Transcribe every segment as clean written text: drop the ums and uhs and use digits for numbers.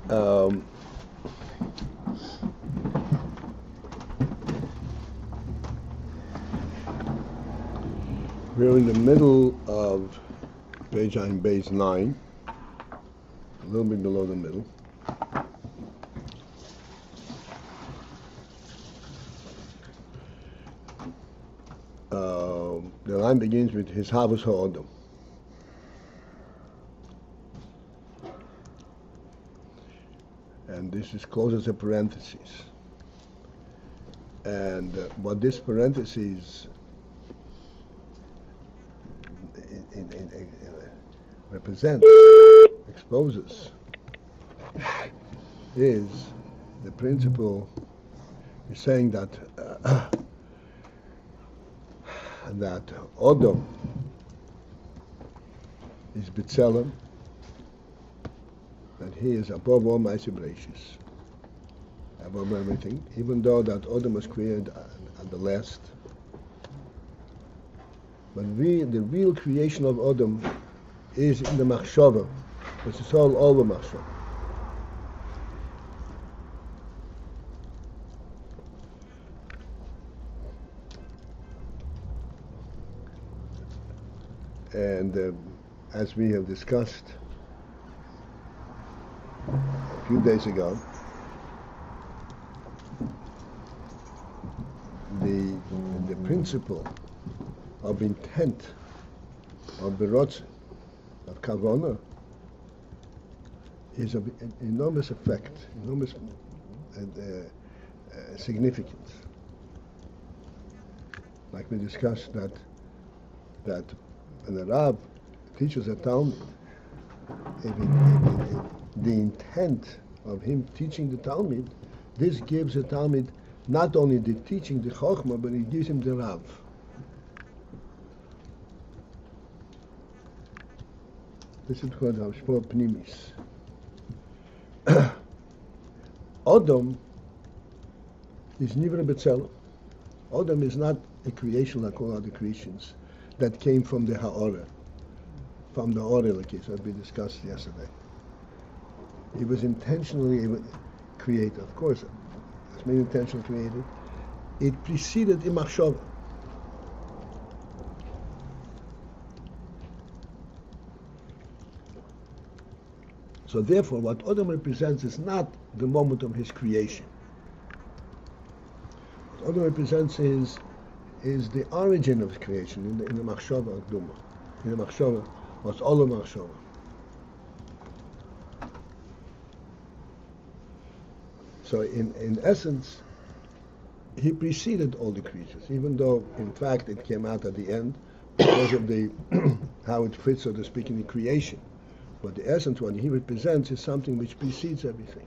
Um, we're in the middle of page AyinBase 9, a little bit below the middle. The line begins with his-havut ha'odom. And this is closed as a parenthesis. And what this parenthesis represents, exposes, is the principle. Is saying that that Odom is B'Tselem, that he is above all Ma'aseh Bereishis, above everything, even though that Odom was created at the last. But the real creation of Odom is in the Machshava, which is all over Machshava. And as we have discussed a few days ago, the principle of intent, of berotze, of kavanah, is of enormous effect, enormous significance. Like we discussed that when the Rab teaches a Talmud, the intent of him teaching the Talmud, this gives the Talmud not only the teaching, the Chokhmah, but it gives him the Rav. This is called Hashpor Pnimis. Odom is Nivra B'Tselem. Odom is not a creation like all other creations that came from the Ha'orah, from the Orah, as we discussed yesterday. It was intentionally created. Of course, it's been intentionally created. It preceded Imachshava. So therefore, what Odom represents is not the moment of his creation. What Odom represents is the origin of creation in the Machshava Akduma. In the Machshava, what's all of Machshava. So in essence, he preceded all the creatures, even though in fact it came out at the end because of the how it fits, so to speak, in the creation. But the essence, what he represents, is something which precedes everything.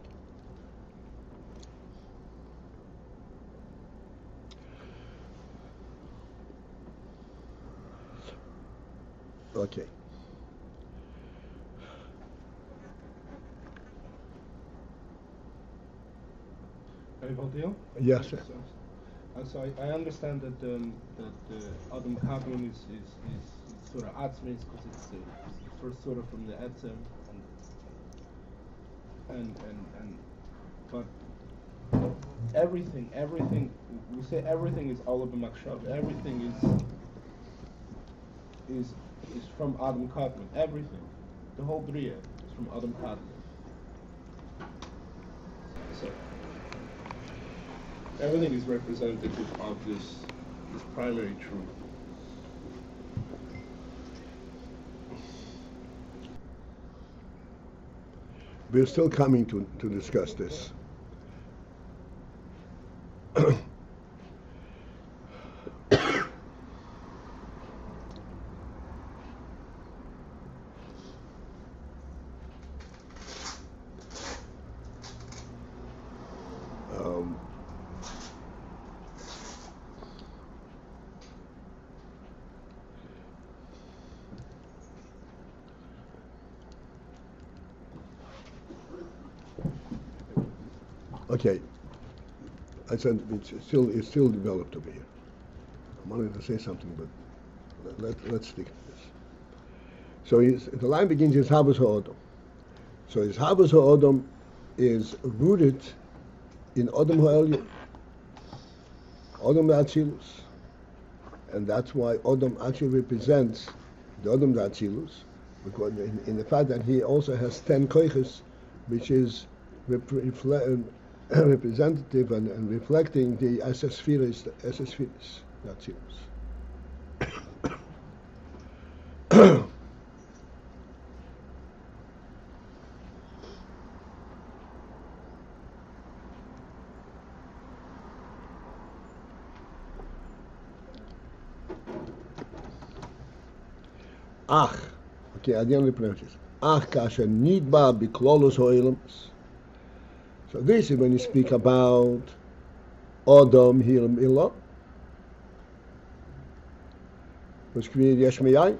Okay. Hey, Paltiel? Yes, sir. So I understand that the Adam Kadmon is sort of Atzmis because it's the first sort of from the Etzem and but everything we say everything is all of Makshav. Everything is from Adam Kadmon. Everything, the whole Bria is from Adam Kadmon. So everything is representative of this primary truth. We're still coming to discuss this. Okay, I said it's still developed over here. I wanted to say something, but let's stick to this. So the line begins his-havut ha'odom. So his-havut ha'odom is rooted in Adam Ha'elyon, Adam Ha'atzilus. And that's why Adam actually represents the Adam Ha'atzilus, because in the fact that he also has 10 koiches, which is representative and reflecting the Esesphiris, Ha'atzilus. Ach, okay, at the end of the parenthesis. Ach, kasher nidba biklolos ho'ilams. So this is when you speak about Adam Hilam Ilah, was created Yesh Me'ayin.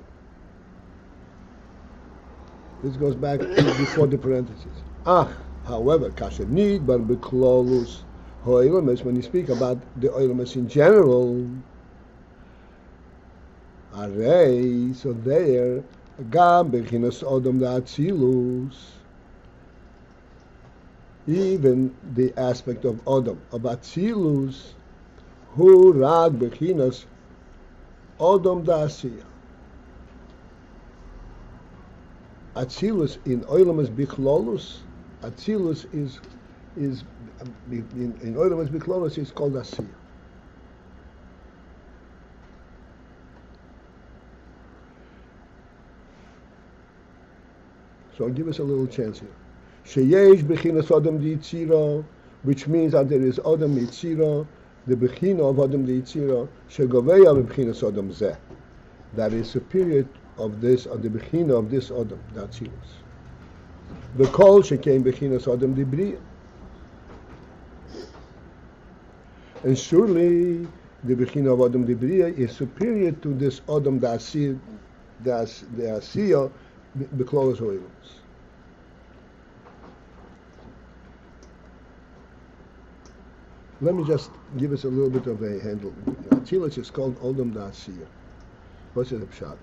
This goes back before the parentheses. Ach, however, kasher nidba biklolos ho'ilams, when you speak about the oilams in general, Array, so there, Gam bechinas Adam Ha'atzilus, even the aspect of Adam, of Atzilus, Hu Rag bechinas Adam Da'asiyah. Atzilus in Oilamas Bichlolus, Atzilus is in Oilamas Bichlolus is called Asiyah. So give us a little chance here. Sheyesh bechinas Adam Yitzira, which means that there is Adam Yitzira, the bechina of Adam Yitzira, shegoveya bechinas Adam Zeh, that is superior of this, of the bechina of this Adam, that's yours. The kol shekem bechinas Adam Dibriya. And surely the bechina of Adam Dibriya is superior to this Adam Da'asiyah, the Asiyah, B'klolos ho'ilams. Let me just give us a little bit of a handle. Atzilus is called Adam Da'asiyah. What's the pshat?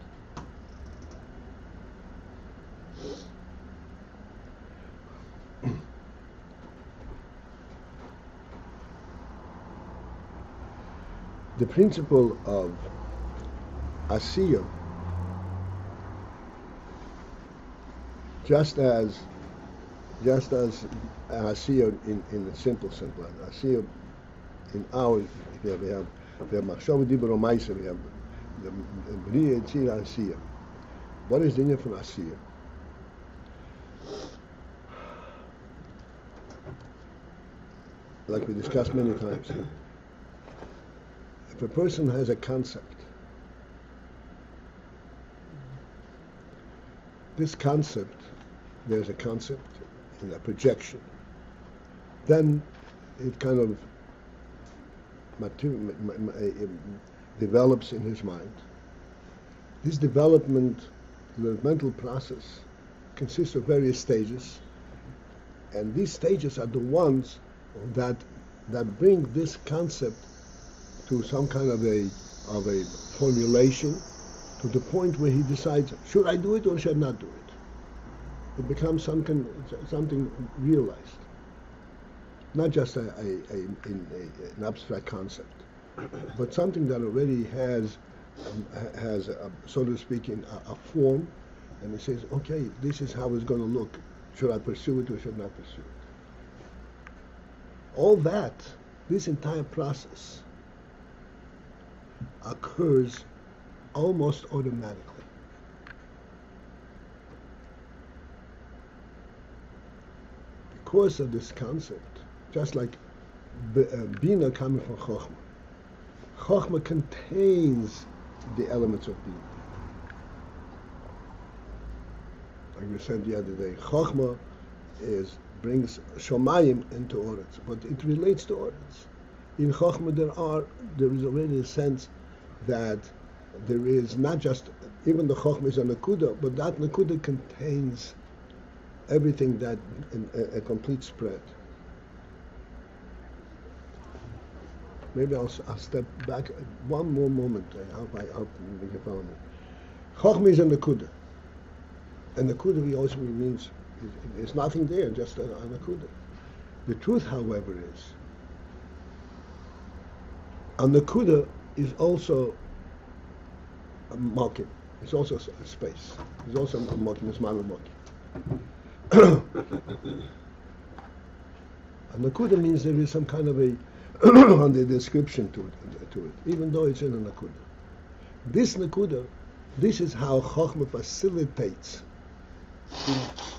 The principle of Asiyah, just as Asiyah in a simple Asiyah in our, we have Machshava Dibur U'Maisa, we have the B'riya Yitzira Asiyah. What is the name for Asiyah? Like we discussed many times, if a person has a concept, this concept, there's a concept and a projection, then it kind of develops in his mind. This developmental process consists of various stages, and these stages are the ones that bring this concept to some kind of a formulation, to the point where he decides, should I do it or should I not do it? It becomes something realized, not just an abstract concept, but something that already has so to speak, a form, and he says, okay, this is how it's going to look. Should I pursue it or should I not pursue it? All that, this entire process occurs almost automatically. Because of this concept, just like Bina coming from Chokhmah. Chokhmah contains the elements of Bina. Like we said the other day, Chokhmah brings Shomayim into Oretz, but it relates to Oretz. In Chokhmah there is already a sense that there is not just, even the Chokhmah is a Nakuda, but that Nakuda contains everything that in a complete spread. Maybe I'll step back one more moment. I hope you can follow me. Chokhmah is a Nakuda. And Nakuda also means there's nothing there, just a Nakuda. The truth, however, is a nakuda is also a makim. It's also a space. It's also a makim. It's mal makim. A nakuda means there is some kind of a on the description to it, even though it's in a nakuda. This nakuda, this is how Chochmah facilitates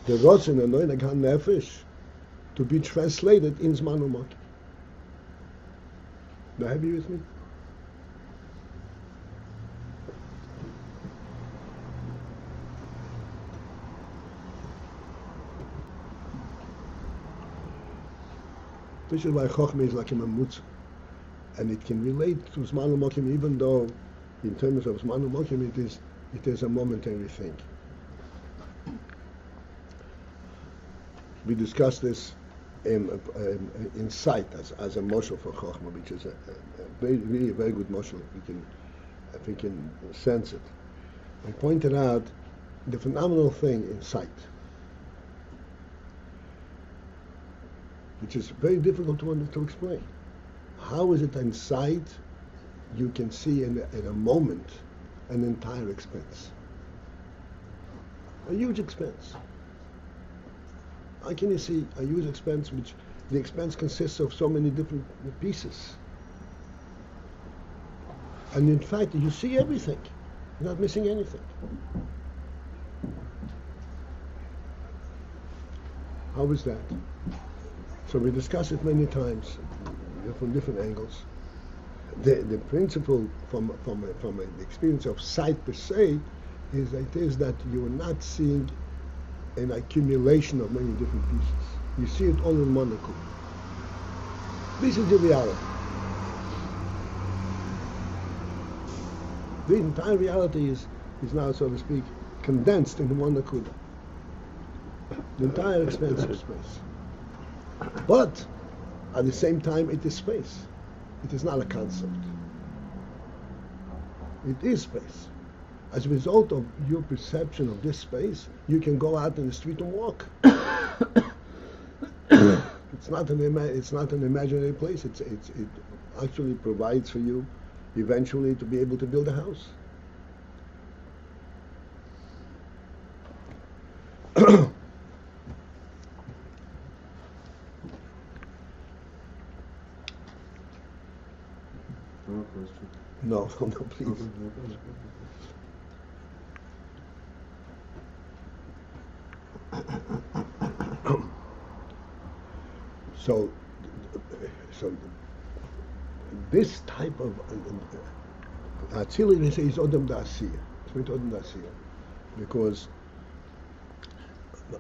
the rotzen and noinag ha-nefesh to be translated in Zman u'Makim. Now, have you with me? This is why Chochmah is like a mamutza, and it can relate to Zman u'Makim, even though, in terms of Zman u'Makim, it is a momentary thing. We discussed this in sight as a moshel for Chochmah, which is a really very good moshel if we can sense it. I pointed out the phenomenal thing in sight, which is very difficult to explain. How is it in sight you can see in a moment an entire expense? A huge expense. How can you see a huge expense which the expense consists of so many different pieces? And in fact, you see everything. You're not missing anything. How is that? So we discussed it many times from different angles. The principle from the experience of sight per se is that you are not seeing an accumulation of many different pieces. You see it all in one accord. This is the reality. The entire reality is now, so to speak, condensed in one accord. The entire expanse of space. But at the same time, it is space. It is not a concept. It is space. As a result of your perception of this space, you can go out in the street and walk. It's not an imaginary place. It actually provides for you eventually to be able to build a house. No, please. So this type of Atzili is Odom Da'asiyah. It's with Odom Da'asiyah because,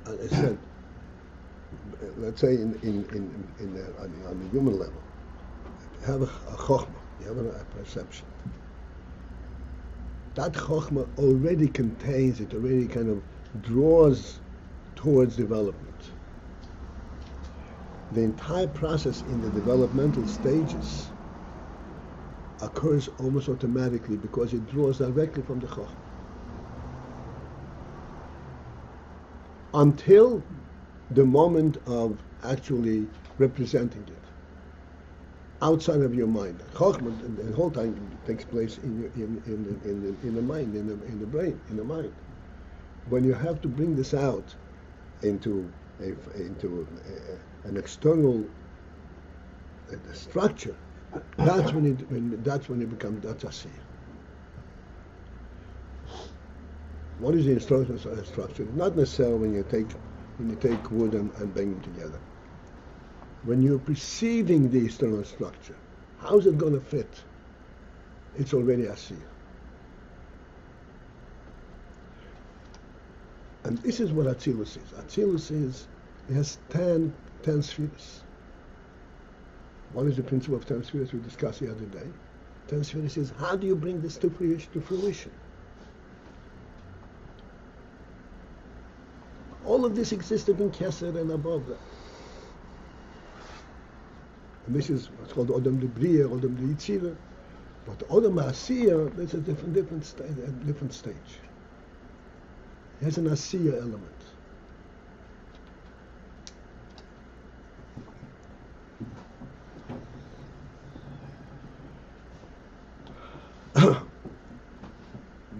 as I said, let's say on the human level, you have a chokhmah, you have a perception. That chokhmah already contains, it already kind of draws towards development. The entire process in the developmental stages occurs almost automatically because it draws directly from the chokhmah. Until the moment of actually representing it outside of your mind. Chokhmah, the whole time takes place in the mind, in the brain, in the mind. When you have to bring this out into an external structure, that's when it becomes asiyah. What is the instructional structure? Not necessarily when you take wood and bring them together. When you're perceiving the external structure, how's it going to fit? It's already asiyah. And this is what Atzilus is. Atzilus is, it has 10 spheres. What is the principle of 10 spheres we discussed the other day? 10 spheres is, how do you bring this to fruition? All of this existed in Keser and above that. And this is what's called Odom de Bria, Odom de Yitzira. But Odom Asiyah, there's a different stage. It has an Asiyah element.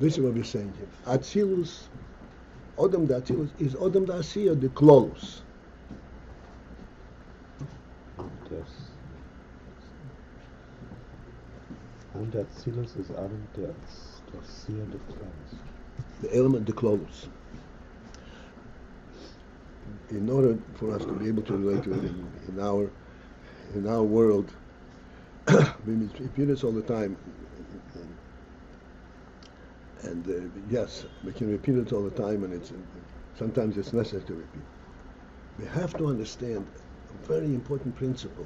This is what we're saying here. Atzilus, Odom da Atzilus, is Odom da Asiya, the Klolus. Und der Atzilus ist Adam der Asiya, der Klolus. The element, the Klolus. In order for us to be able to relate to it in our world, we repeat this all the time, and yes, we can repeat it all the time, and sometimes it's necessary to repeat. We have to understand a very important principle.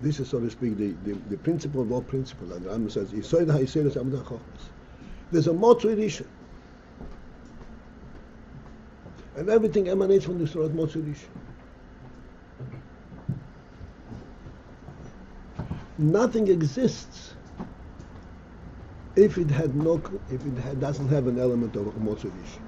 This is, so to speak, the principle of all principles. And the Rambam says, there's a Motzu Rishon. And everything emanates from the Surah Motzu Rishon. Nothing exists if it doesn't have an element of Motzu Rishon.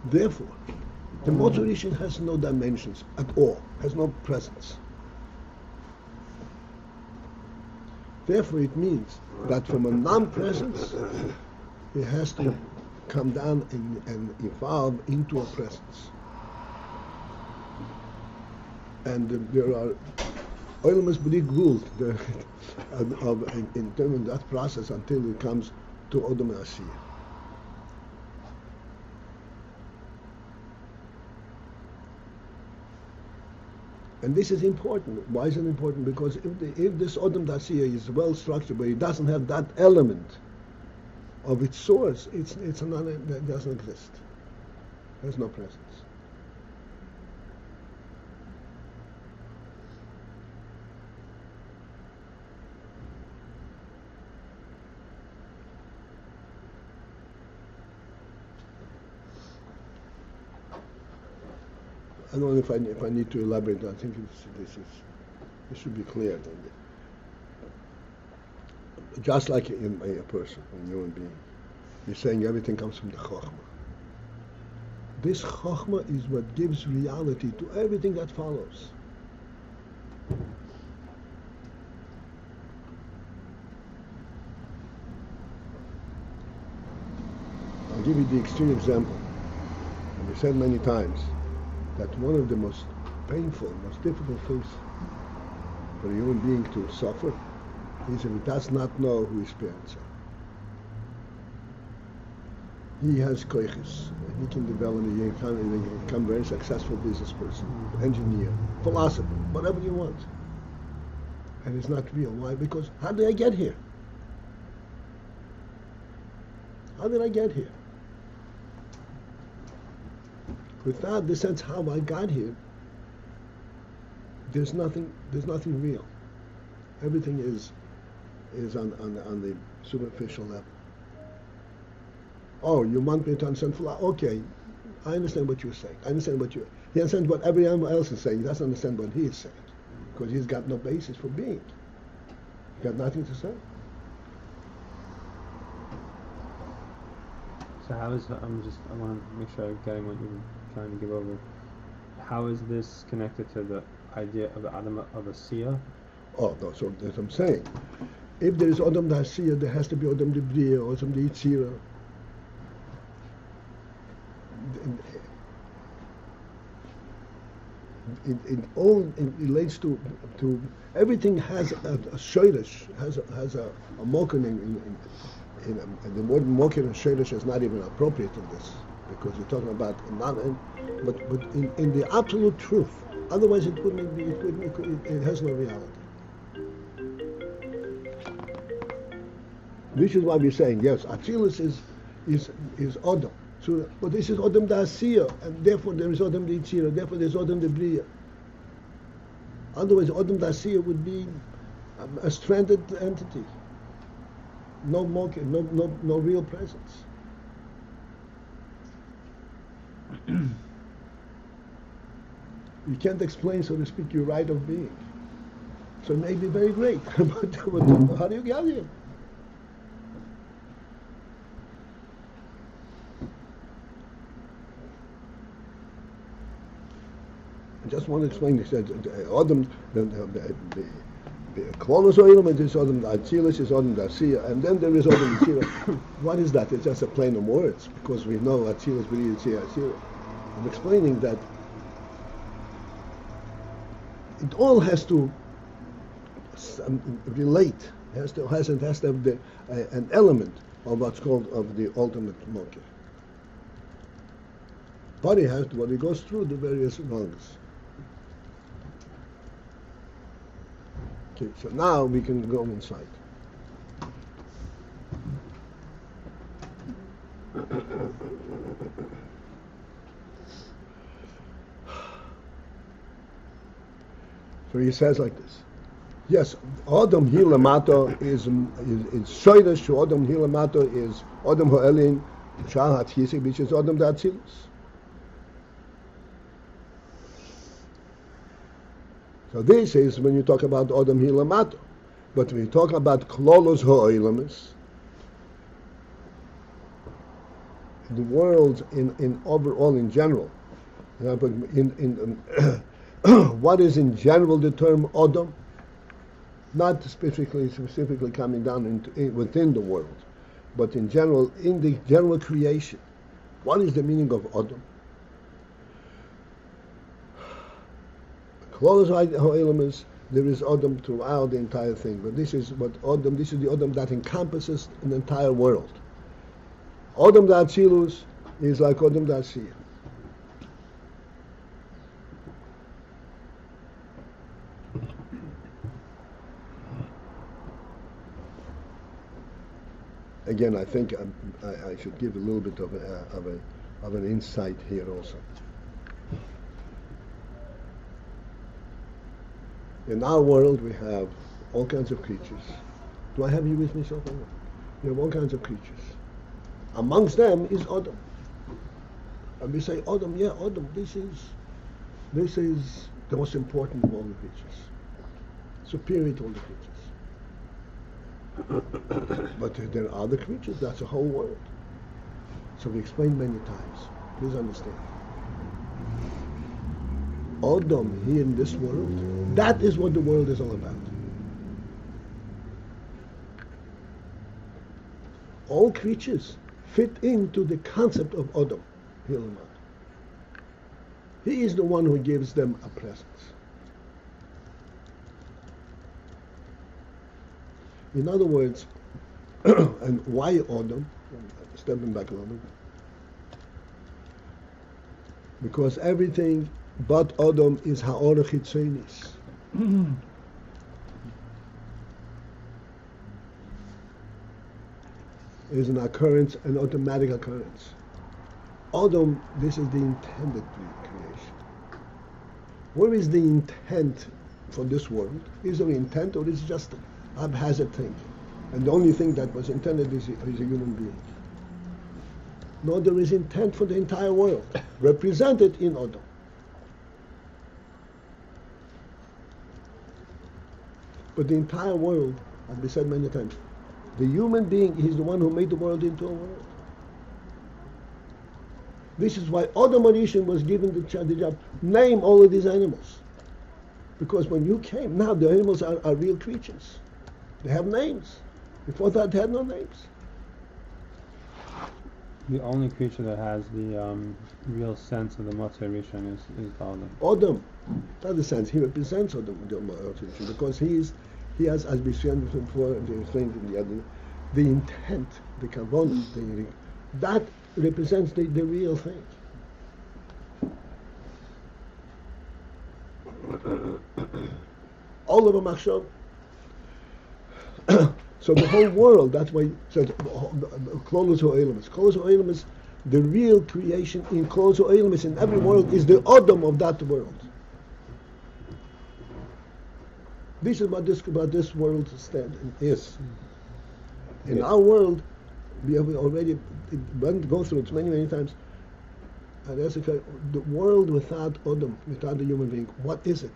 Therefore, the Motzu Rishon has no dimensions at all, has no presence. Therefore, it means that from a non-presence, it has to come down and evolve into a presence. And there are Oilmas B'di Gvul in terms of that process until it comes to Odom Asiya. And this is important. Why is it important? Because if this Odom Dasiya is well structured, but it doesn't have that element of its source, it doesn't exist. There's no presence. I don't know if I need to elaborate. I think this should be clear. Just like in a person, a human being, you're saying everything comes from the Chokhmah. This Chokhmah is what gives reality to everything that follows. I'll give you the extreme example. And we said many times that one of the most painful, most difficult things for a human being to suffer is if he does not know who his parents are. He has koiches, he can develop, he can become a very successful business person, engineer, philosopher, whatever you want. And it's not real. Why? Because how did I get here? How did I get here? Without the sense how I got here, there's nothing real. Everything is on the superficial level. Oh, you want me to understand philosophy? Okay, I understand what you're saying. He understands what everyone else is saying. He doesn't understand what he is saying, because he's got no basis for being. He's got nothing to say. So how is, I want to make sure I'm getting what you're trying to give over. How is this connected to the idea of Adam of Asiya? Oh, no, so that's what I'm saying. If there is Odom Dasiya, there has to be Odom Debriya, Odom Yitzira. It all relates to everything has a shoyresh, has a makor in the word makor and shoyresh is not even appropriate in this, because you're talking about but in the absolute truth. Otherwise, it has no reality. This is why we're saying yes, Atzilus is Odom. So, but this is Odom Dasiya, and therefore there is Odom Yitzira, therefore there is Odom Debriya. Otherwise, Odom Dasiya would be a stranded entity. No makor, no real presence. You can't explain, so to speak, your right of being. So it may be very great, but how do you get here? I just want to explain this. Adam, the Klonos element is Adam the Atzilus, is Adam the Asiya, and then there is Adam the Atzilus. What is that? It's just a plane of words, because we know Atzilus, B'ri, Atzilus, Atzilus. I'm explaining that it all has to relate, has to have an element of what's called of the ultimate makor. Body has to, when it goes through the various rungs. Okay, so now we can go inside. So he says like this. Yes, Adam Hilamato is Shoydash to Adam Hilamato is Adam Ha'elin Shah HaTchisi, which is Adam Da'atzilus. So this is when you talk about Adam Hilamato. But when you talk about Klolos Ha'olamis, the world in overall in general, what is in general the term Adam? Not specifically coming down within the world, but in general, in the general creation. What is the meaning of Adam? Klolos ha'olamis, there is Adam throughout the entire thing, but this is the Adam that encompasses an entire world. Adam da'atzilus is like Adam da'asiyah. Again, I think I should give a little bit of an insight here also. In our world, we have all kinds of creatures. Do I have you with me so far? We have all kinds of creatures. Amongst them is Adam. And we say, Adam, this is the most important of all the creatures. Superior to all the creatures. But there are other creatures, that's a whole world. So we explained many times. Please understand. Adam here in this world, that is what the world is all about. All creatures fit into the concept of Adam. He is the one who gives them a presence. In other words, and why Adam? Stepping back a little bit. Because everything but Adam is ha'orah chitzonis. Is an occurrence, an automatic occurrence. Adam, this is the intended creation. Where is the intent for this world? Is there intent, or is it just a haphazard thing? And the only thing that was intended is a human being. No, there is intent for the entire world, represented in Adam. But the entire world, as we said many times, the human being is the one who made the world into a world. This is why Adam Arishan was given the job, name all of these animals. Because when you came, now the animals are real creatures. They have names. Before that, they had no names. The only creature that has the real sense of the Motzei Rishon is Adam. Adam, not the sense, he represents Adam, because he has, as we said before, the intent, the kavanah, that represents the real thing. All of them are shown. So the whole world, that's why it says Klolos ha'olamis. Klolos ha'olamis, the real creation in Klolos ha'olamis in every world is the Adam of that world. This is what this world is. In our world, we have already gone through it many times. And that's the world without Adam, without the human being, what is it?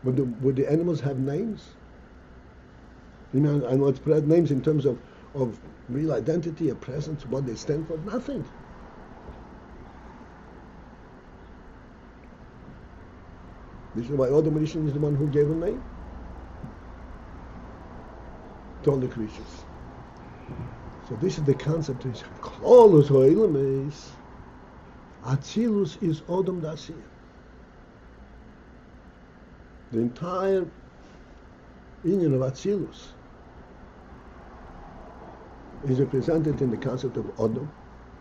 Would the animals have names? I know it's names in terms of real identity, a presence, what they stand for. Nothing. This is why Adam Rishon is the one who gave a name to all the creatures. So this is the concept. Klolus ha'olam Atzilus is Odom Dasiya. The entire union of Atzilus is represented in the concept of Odom,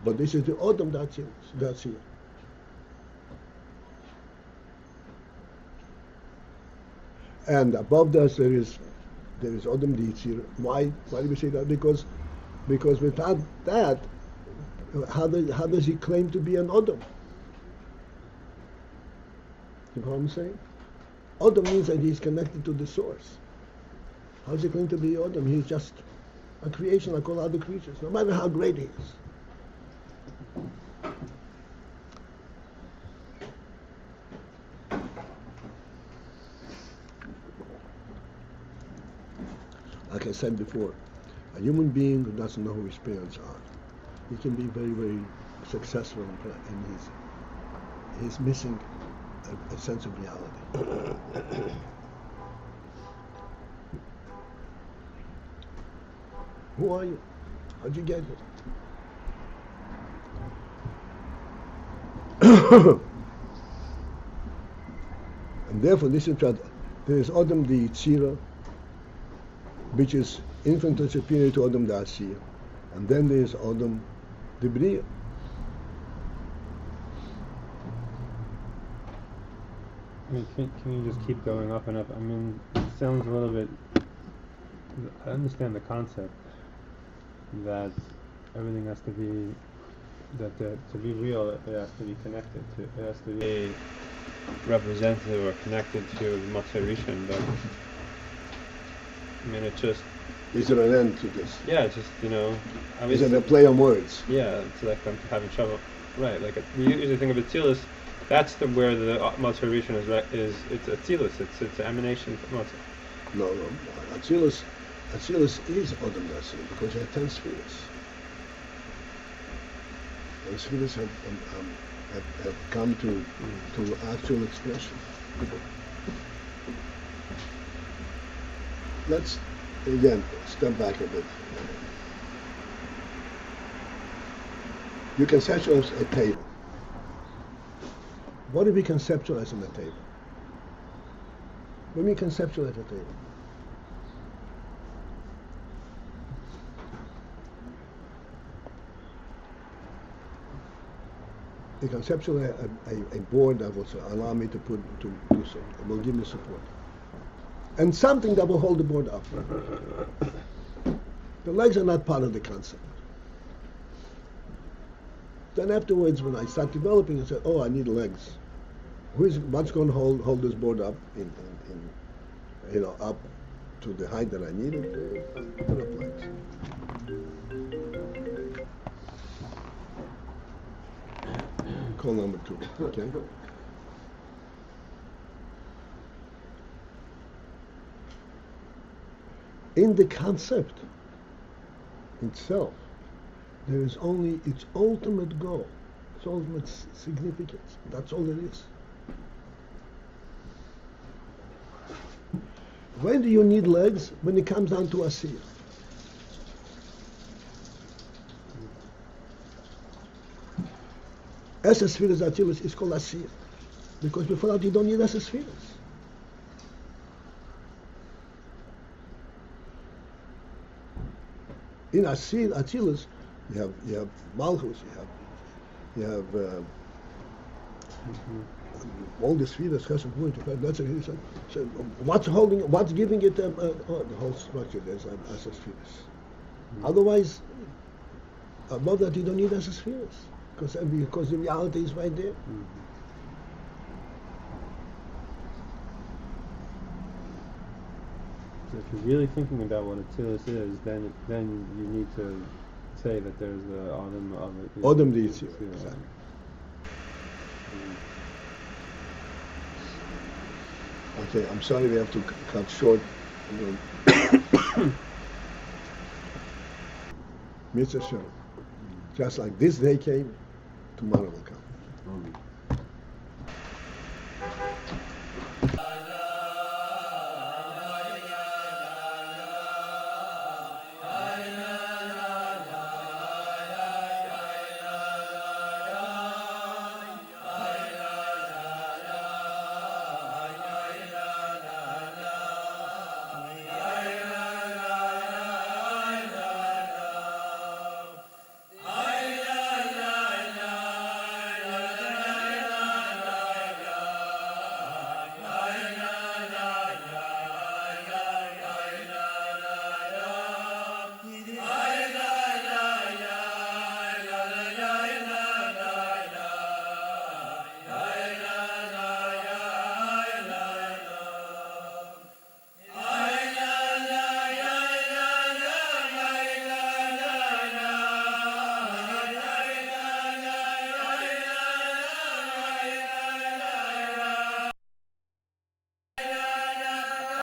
but this is the Odom Dasiya. And above that there is Odom Ditzir. Why do we say that? Because without that, how does he claim to be an Odom? You know what I'm saying? Odom means that he's connected to the source. How is he claim to be Odom? He's just a creation like all other creatures, no matter how great he is. Like I said before, a human being who doesn't know who his parents are, he can be very, very successful in he's missing a sense of reality. Who are you? How'd you get here? And therefore, this is that there is Odom the Yitzira, which is infinitely superior to Odom the Asiya, and then there is Odom the Bria. I mean, can you just keep going up and up? I mean, it sounds a little bit. I understand the concept that everything has to be, to be real, it has to be connected to, it has to be representative or connected to the makor rishon, but I mean, it just. Is there an end to this? Yeah, it's just, I mean, is it a play on words? Yeah, it's like I'm having trouble. Right, like we usually think of Atzilus. That's where the makor rishon is. It's Atzilus. It's an emanation from Makor. No. Atzilus is Odom Dasiya because you have 10 spheres. And spheres have come to actual expression. Let's again step back a bit. You conceptualize a table. What do we conceptualize in the table? When we conceptualize a table, we conceptualize a board that will allow me to do something. It will give me support. And something that will hold the board up. The legs are not part of the concept. Then afterwards, when I start developing, I said, "Oh, I need legs. What's going to hold this board up up to the height that I need it? Put up legs." Call number 2. Okay. In the concept itself, there is only its ultimate goal, its ultimate significance. That's all it is. When do you need legs? When it comes down to Asiya. Esa Spheres Atzilus is called Asiya, because before that you don't need Esa Spheres. In Atzilus, you have Malchus, you have all the spheres. That's so what's giving it the whole structure? There's Asa spheres. Otherwise, above that you don't need Asa spheres because the reality is right there. So if you're really thinking about what Atzilus is, then you need to say that there's the Odom of it. Odom the Yitzir, exactly. Okay, I'm sorry we have to cut short. Mitzvah Shalom. Just like this day came, tomorrow will come.